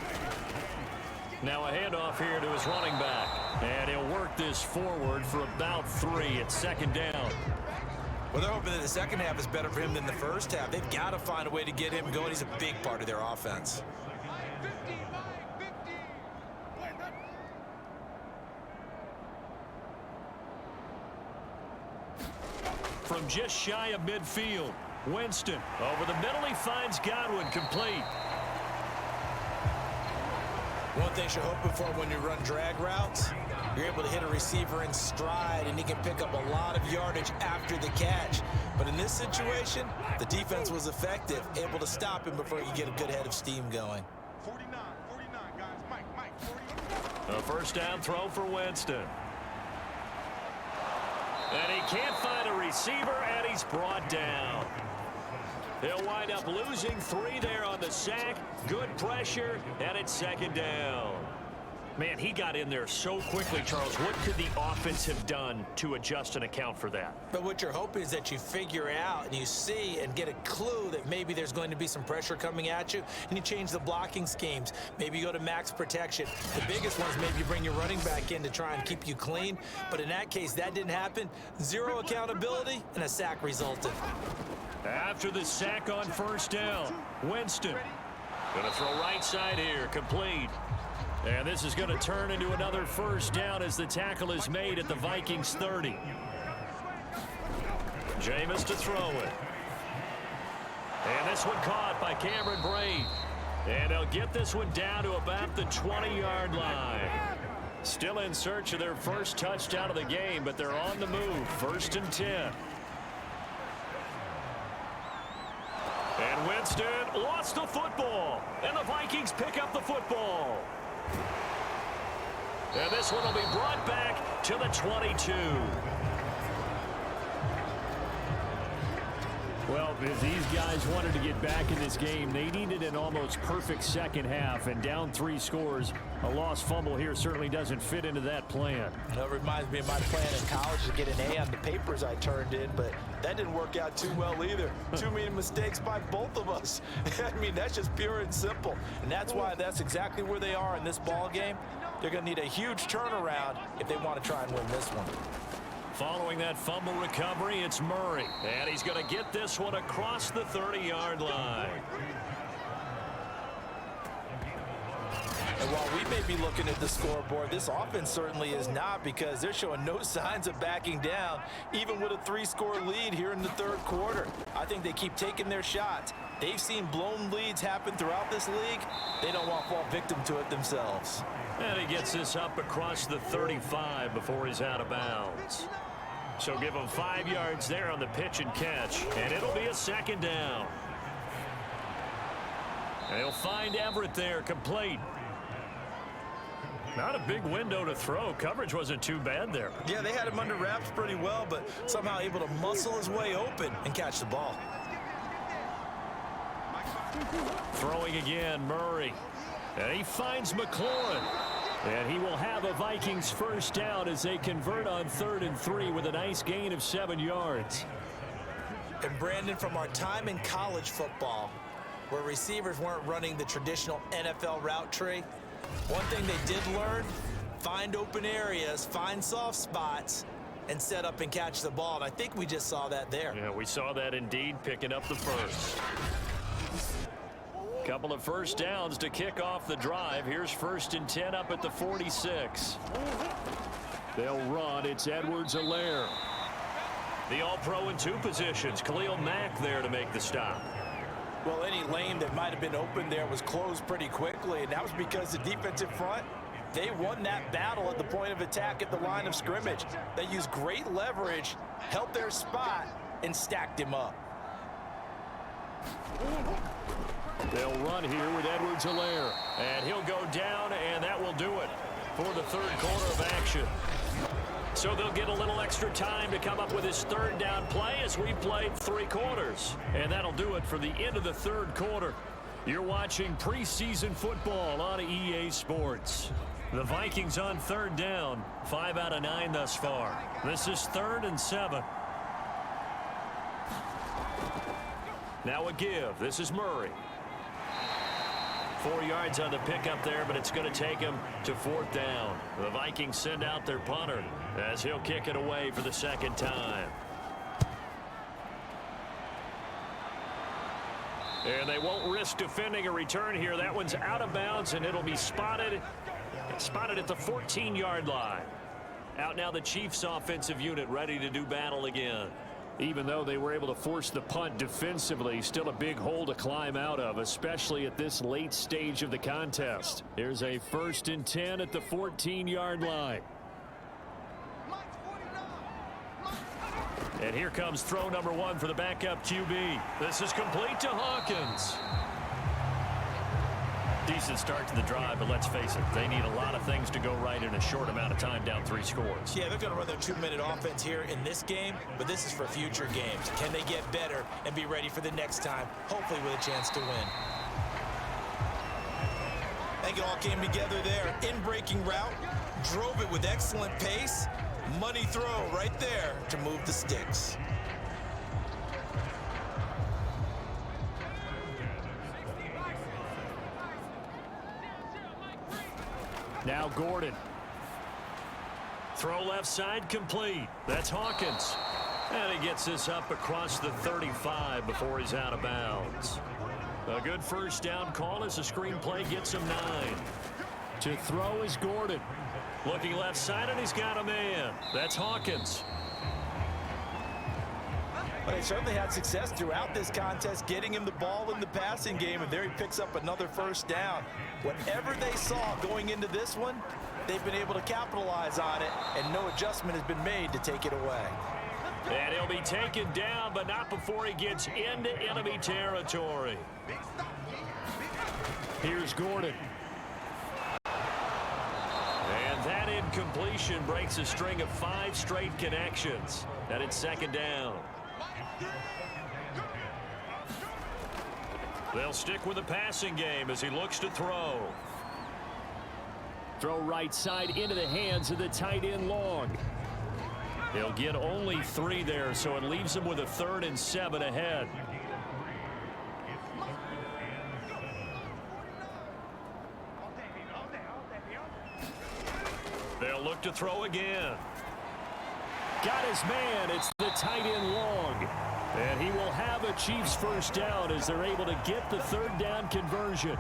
Now a handoff here to his running back. And he'll work this forward for about 3 at 2nd down. Well, they're hoping that the second half is better for him than the first half. They've got to find a way to get him going. He's a big part of their offense. From just shy of midfield, Winston over the middle. He finds Godwin complete. One thing you're hoping for when you run drag routes, you're able to hit a receiver in stride, and he can pick up a lot of yardage after the catch. But in this situation, the defense was effective, able to stop him before he could get a good head of steam going. 49, guys. Mike, 49. A 1st down throw for Winston. And he can't find a receiver, and he's brought down. He'll wind up losing 3 there on the sack. Good pressure, and it's 2nd down. Man, he got in there so quickly, Charles. What could the offense have done to adjust and account for that? But what you're hoping is that you figure out and you see and get a clue that maybe there's going to be some pressure coming at you, and you change the blocking schemes. Maybe you go to max protection. The biggest one is maybe you bring your running back in to try and keep you clean. But in that case, that didn't happen. 0 accountability, and a sack resulted. After the sack on 1st down, Winston going to throw right side here, complete. And this is going to turn into another 1st down as the tackle is made at the Vikings 30. Jameis to throw it. And this one caught by Cameron Braid. And they'll get this one down to about the 20-yard line. Still in search of their first touchdown of the game, but they're on the move. 1st and 10. And Winston lost the football. And the Vikings pick up the football. And this one will be brought back to the 22. Well, if these guys wanted to get back in this game, they needed an almost perfect second half, and down 3 scores. A lost fumble here certainly doesn't fit into that plan. That reminds me of my plan in college to get an A on the papers I turned in, but that didn't work out too well either. Too many mistakes by both of us. I mean, that's just pure and simple, and that's why that's exactly where they are in this ball game. They're going to need a huge turnaround if they want to try and win this one. Following that fumble recovery, it's Murray. And he's going to get this one across the 30-yard line. And while we may be looking at the scoreboard, this offense certainly is not, because they're showing no signs of backing down, even with a 3-score lead here in the third quarter. I think they keep taking their shots. They've seen blown leads happen throughout this league. They don't want to fall victim to it themselves. And he gets this up across the 35 before he's out of bounds. So give him 5 yards there on the pitch and catch, and it'll be a second down. They'll find Everett there, complete. Not a big window to throw. Coverage wasn't too bad there. Yeah, they had him under wraps pretty well, but somehow able to muscle his way open and catch the ball. Throwing again, Murray. And he finds McLaurin. And he will have a Vikings first down as they convert on 3rd and 3 with a nice gain of 7 yards. And Brandon, from our time in college football, where receivers weren't running the traditional NFL route tree, one thing they did learn, find open areas, find soft spots, and set up and catch the ball. And I think we just saw that there. Yeah, we saw that indeed, picking up the first. Couple of first downs to kick off the drive. Here's 1st and 10 up at the 46. They'll run. It's Edwards-Helaire. The All-Pro in 2 positions. Khalil Mack there to make the stop. Well, any lane that might have been open there was closed pretty quickly, and that was because the defensive front, they won that battle at the point of attack at the line of scrimmage. They used great leverage, held their spot, and stacked him up. They'll run here with Edwards-Helaire. And he'll go down, and that will do it for the 3rd quarter of action. So they'll get a little extra time to come up with his 3rd down play as we played 3 quarters. And that'll do it for the end of the 3rd quarter. You're watching preseason football on EA Sports. The Vikings on 3rd down, 5 out of 9 thus far. This is 3rd and 7. Now a give. This is Murray. 4 yards on the pickup there, but it's going to take him to 4th down. The Vikings send out their punter as he'll kick it away for the 2nd time. And they won't risk defending a return here. That one's out of bounds, and it'll be spotted at the 14-yard line. Out now the Chiefs offensive unit ready to do battle again. Even though they were able to force the punt defensively, still a big hole to climb out of, especially at this late stage of the contest. Here's a 1st and 10 at the 14-yard line. And here comes throw number 1 for the backup QB. This is complete to Hawkins. Decent start to the drive, but let's face it, they need a lot of things to go right in a short amount of time, down 3 scores. Yeah, they're going to run their 2-minute offense here in this game, but this is for future games. Can they get better and be ready for the next time, hopefully with a chance to win? I think it all came together there. In-breaking route, drove it with excellent pace. Money throw right there to move the sticks. Now Gordon. Throw left side complete. That's Hawkins. And he gets this up across the 35 before he's out of bounds. A good first down call as the screenplay gets him 9. To throw is Gordon. Looking left side, and he's got a man. That's Hawkins. But they certainly had success throughout this contest, getting him the ball in the passing game, and there he picks up another first down. Whatever they saw going into this one, they've been able to capitalize on it, and no adjustment has been made to take it away. And he'll be taken down, but not before he gets into enemy territory. Here's Gordon. And that incompletion breaks a string of 5 straight connections. And it's second down. They'll stick with the passing game as he looks to throw. Throw right side into the hands of the tight end Long. He'll get only 3 there, so it leaves him with a 3rd and 7 ahead. They'll look to throw again. Got his man. It's the tight end Long. And he will have a Chiefs first down as they're able to get the 3rd down conversion.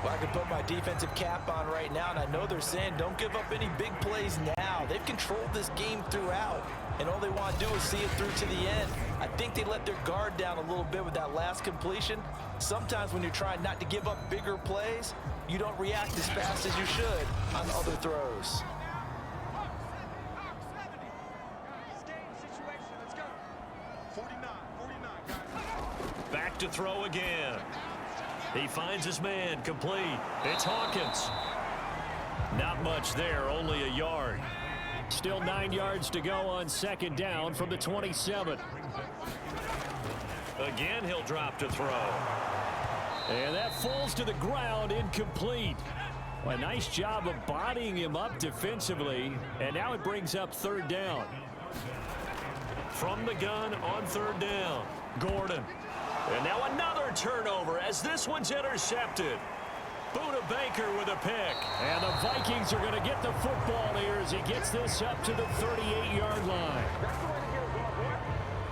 Well, I can put my defensive cap on right now, and I know they're saying don't give up any big plays now. They've controlled this game throughout, and all they want to do is see it through to the end. I think they let their guard down a little bit with that last completion. Sometimes when you're trying not to give up bigger plays, you don't react as fast as you should on other throws. Back to throw again. He finds his man, complete. It's Hawkins. Not much there, only a yard. Still 9 yards to go on second down from the 27. Again, he'll drop to throw. And that falls to the ground, incomplete. Well, a nice job of bodying him up defensively, and now it brings up 3rd down. From the gun on 3rd down, Gordon. And now another turnover as this one's intercepted. Buda Baker with a pick. And the Vikings are going to get the football here as he gets this up to the 38-yard line.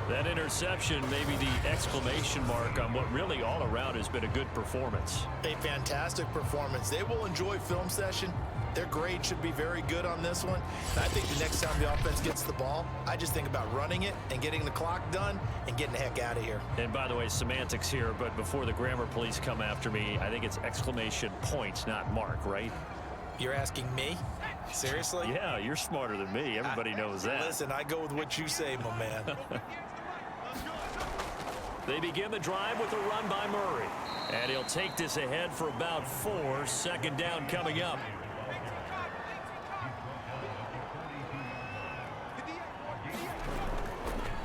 That interception may be the exclamation mark on what really all around has been a good performance. A fantastic performance. They will enjoy film session. Their grade should be very good on this one. And I think the next time the offense gets the ball, I just think about running it and getting the clock done and getting the heck out of here. And by the way, semantics here, but before the grammar police come after me, I think it's exclamation points, not mark, right? You're asking me? Seriously? Yeah, you're smarter than me. Everybody knows that. Listen, I go with what you say, my man. They begin the drive with a run by Murray. And he'll take this ahead for about 4. Second down coming up.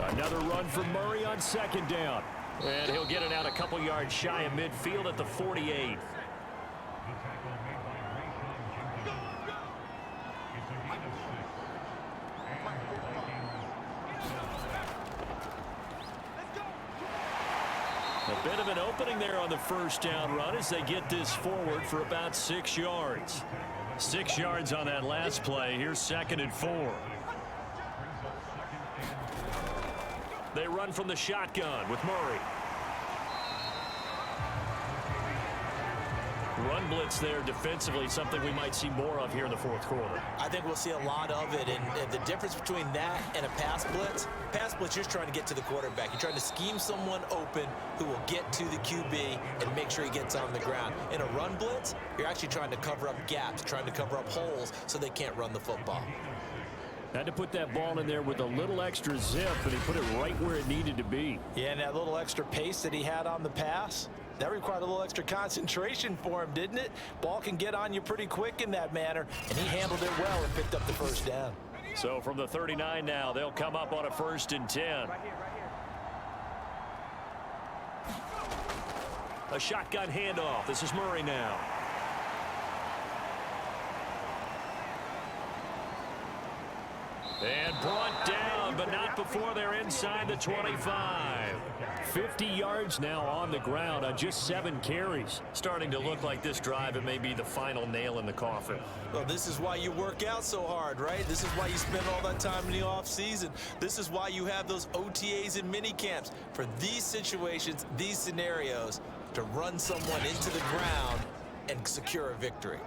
Another run from Murray on second down. And he'll get it out a couple yards shy of midfield at the 48. A bit of an opening there on the first down run as they get this forward for about 6 yards. 6 yards on that last play. Here's 2nd and 4. They run from the shotgun with Murray. Run blitz there defensively, something we might see more of here in the 4th quarter. I think we'll see a lot of it, and the difference between that and a pass blitz, you're trying to get to the quarterback. You're trying to scheme someone open who will get to the QB and make sure he gets on the ground. In a run blitz, you're actually trying to cover up gaps, trying to cover up holes so they can't run the football. Had to put that ball in there with a little extra zip, and he put it right where it needed to be. Yeah, and that little extra pace that he had on the pass, that required a little extra concentration for him, didn't it? Ball can get on you pretty quick in that manner, and he handled it well and picked up the first down. So from the 39 now, they'll come up on a 1st and 10. A shotgun handoff. This is Murray now. And brought down, but not before they're inside the 25. 50 yards now on the ground on just 7 carries. Starting to look like this drive, it may be the final nail in the coffin. Well, this is why you work out so hard, right? This is why you spend all that time in the offseason. This is why you have those OTAs and mini camps. For these situations, these scenarios, to run someone into the ground and secure a victory.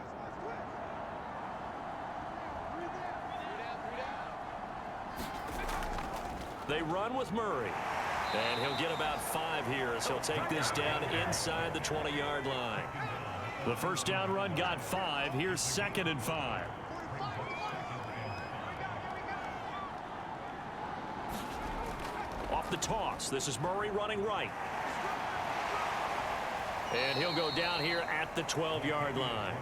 They run with Murray. And he'll get about 5 here as he'll take this down inside the 20-yard line. The first down run got 5. Here's 2nd and 5. the toss. This is Murray running right. And he'll go down here at the 12-yard line.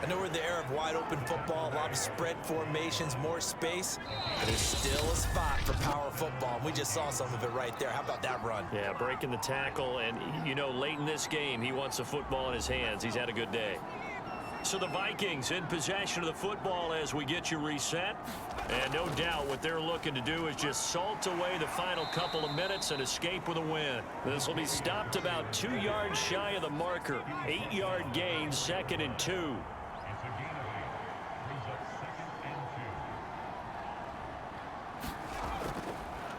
I know we're in the era of wide-open football, a lot of spread formations, more space, but there's still a spot for power football, and we just saw some of it right there. How about that run? Yeah, breaking the tackle, and, you know, late in this game, he wants the football in his hands. He's had a good day. So the Vikings in possession of the football as we get you reset. And no doubt what they're looking to do is just salt away the final couple of minutes and escape with a win. This will be stopped about 2 yards shy of the marker. 8-yard gain, 2nd and 2.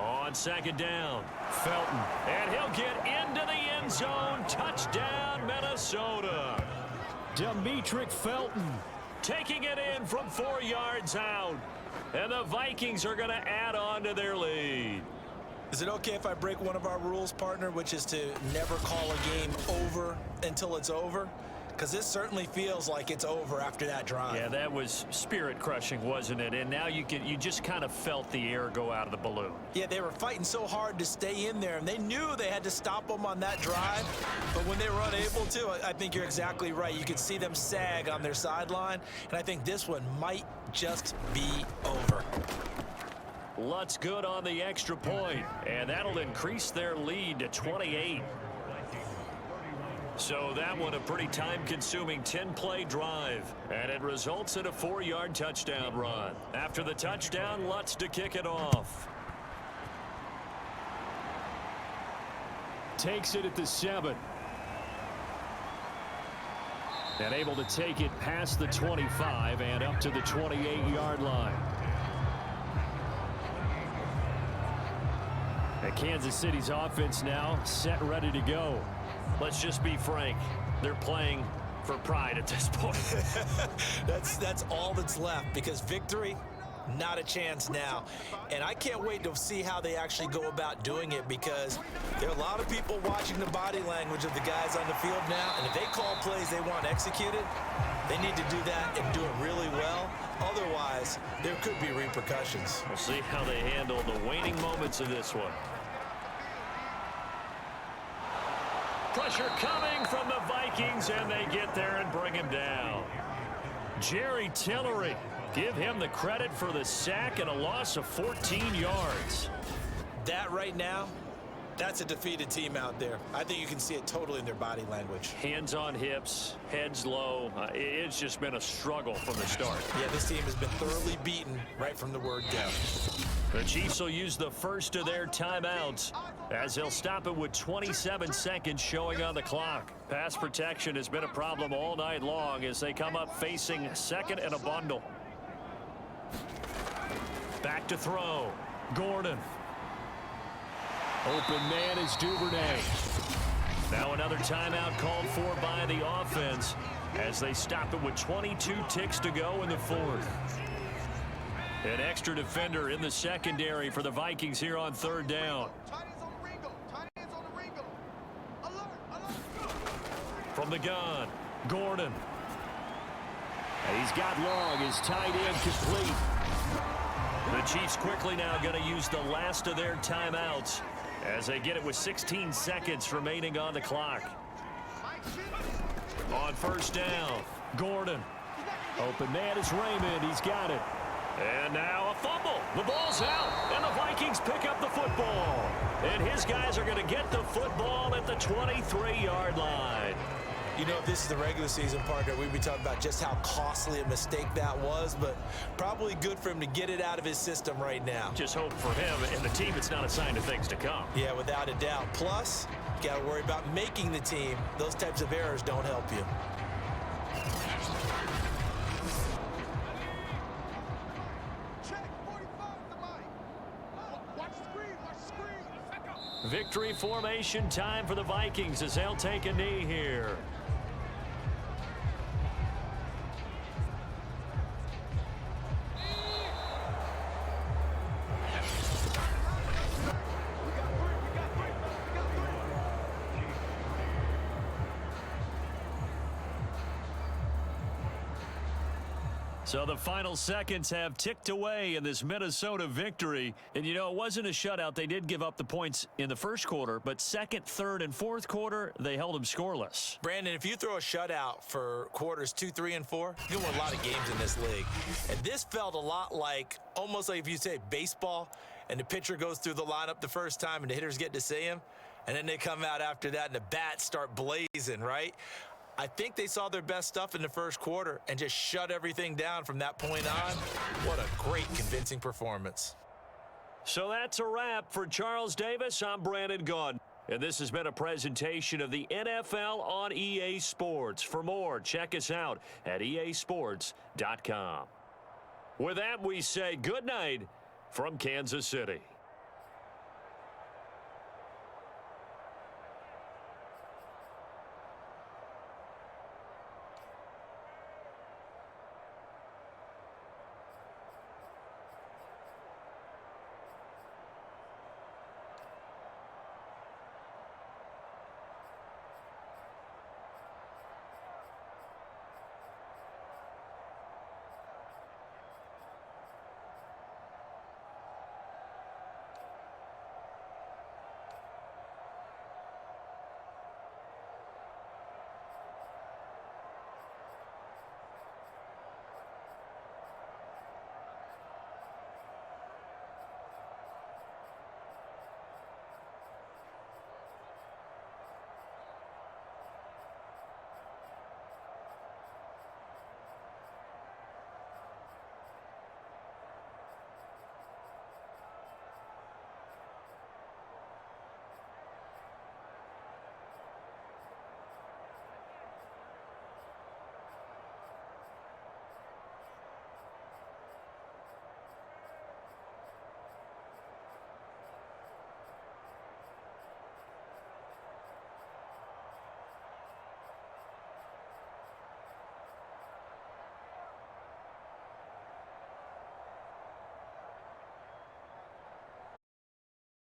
On 2nd down, Felton. And he'll get into the end zone. Touchdown, Minnesota. Demetric Felton Taking it in from 4 yards out. And the Vikings are going to add on to their lead. Is it okay if I break one of our rules, partner, which is to never call a game over until it's over? Because this certainly feels like it's over after that drive. Yeah, that was spirit-crushing, wasn't it? And now you just kind of felt the air go out of the balloon. Yeah, they were fighting so hard to stay in there, and they knew they had to stop them on that drive. But when they were unable to, I think you're exactly right. You could see them sag on their sideline, and I think this one might just be over. Lutz good on the extra point, and that'll increase their lead to 28. So that one a pretty time-consuming 10-play drive, and it results in a 4-yard touchdown run. After the touchdown, Lutz to kick it off. takes it at the 7. And able to take it past the 25 and up to the 28-yard line. And Kansas City's offense now set, ready to go. Let's just be frank. They're playing for pride at this point. That's all that's left, because victory, not a chance now. And I can't wait to see how they actually go about doing it, because there are a lot of people watching the body language of the guys on the field now, and if they call plays they want executed, they need to do that and do it really well. Otherwise, there could be repercussions. We'll see how they handle the waning moments of this one. Pressure coming from the Vikings, and they get there and bring him down. Jerry Tillery, give him the credit for the sack and a loss of 14 yards. That right now, that's a defeated team out there. I think you can see it totally in their body language. Hands on hips, heads low. It's just been a struggle from the start. Yeah, this team has been thoroughly beaten right from the word go. The Chiefs will use the first of their timeouts as they'll stop it with 27 seconds showing on the clock. Pass protection has been a problem all night long as they come up facing second and a bundle. Back to throw. Gordon. Open man is Duvernay. Now another timeout called for by the offense as they stop it with 22 ticks to go in the fourth. An extra defender in the secondary for the Vikings here on third down. From the gun, Gordon. And he's got long, his tight end complete. The Chiefs quickly now going to use the last of their timeouts as they get it with 16 seconds remaining on the clock. On first down, Gordon. Open man is Raymond. He's got it. And now a fumble. The ball's out, and the Vikings pick up the football. And his guys are going to get the football at the 23-yard line. You know, if this is the regular season, partner, we'd be talking about just how costly a mistake that was, but probably good for him to get it out of his system right now. Just hope for him and the team it's not a sign of things to come. Yeah, without a doubt. Plus, you got to worry about making the team. Those types of errors don't help you. Victory formation time for the Vikings as they'll take a knee here. So the final seconds have ticked away in this Minnesota victory. And, you know, it wasn't a shutout. They did give up the points in the first quarter, but second, third, and fourth quarter, they held them scoreless. Brandon, if you throw a shutout for quarters 2, 3, and 4, you win a lot of games in this league. And this felt a lot like, almost like if you say baseball, and the pitcher goes through the lineup the first time and the hitters get to see him, and then they come out after that and the bats start blazing, right? I think they saw their best stuff in the first quarter and just shut everything down from that point on. What a great, convincing performance. So that's a wrap for Charles Davis. I'm Brandon Gaudin. And this has been a presentation of the NFL on EA Sports. For more, check us out at easports.com. With that, we say good night from Kansas City.